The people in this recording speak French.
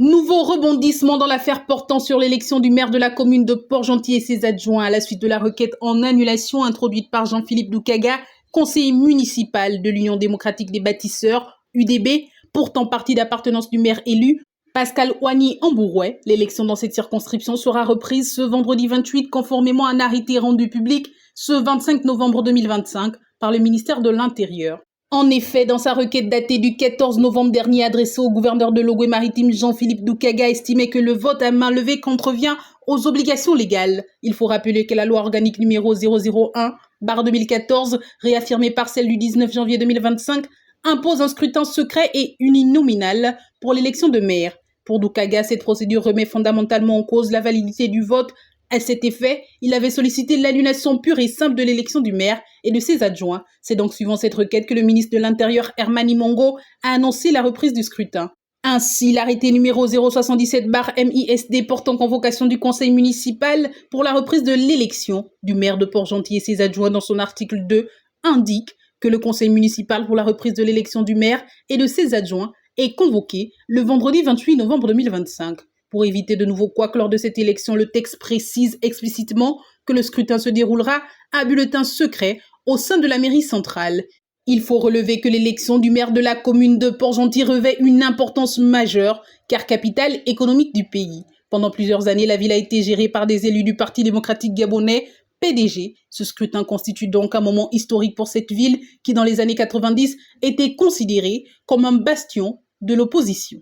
Nouveau rebondissement dans l'affaire portant sur l'élection du maire de la commune de Port-Gentil et ses adjoints à la suite de la requête en annulation introduite par Jean-Philippe Doukaga, conseiller municipal de l'Union démocratique des bâtisseurs, UDB, pourtant parti d'appartenance du maire élu, Pascal Oigny-Ambourouet. L'élection dans cette circonscription sera reprise ce vendredi 28 conformément à un arrêté rendu public ce 25 novembre 2025 par le ministère de l'Intérieur. En effet, dans sa requête datée du 14 novembre dernier adressée au gouverneur de l'Ogooué-Maritime, Jean-Philippe Doukaga estimait que le vote à main levée contrevient aux obligations légales. Il faut rappeler que la loi organique numéro 001/2014, réaffirmée par celle du 19 janvier 2025, impose un scrutin secret et uninominal pour l'élection de maire. Pour Doukaga, cette procédure remet fondamentalement en cause la validité du vote. À cet effet, il avait sollicité l'annulation pure et simple de l'élection du maire et de ses adjoints. C'est donc suivant cette requête que le ministre de l'Intérieur, Herman Imongo, a annoncé la reprise du scrutin. Ainsi, l'arrêté numéro 077/MISD portant convocation du conseil municipal pour la reprise de l'élection du maire de Port-Gentil et ses adjoints dans son article 2 indique que le conseil municipal pour la reprise de l'élection du maire et de ses adjoints est convoqué le vendredi 28 novembre 2025. Pour éviter de nouveaux couacs lors de cette élection, le texte précise explicitement que le scrutin se déroulera à bulletin secret au sein de la mairie centrale. Il faut relever que l'élection du maire de la commune de Port-Gentil revêt une importance majeure, car capitale économique du pays. Pendant plusieurs années, la ville a été gérée par des élus du Parti démocratique gabonais, PDG. Ce scrutin constitue donc un moment historique pour cette ville qui, dans les années 90, était considérée comme un bastion de l'opposition.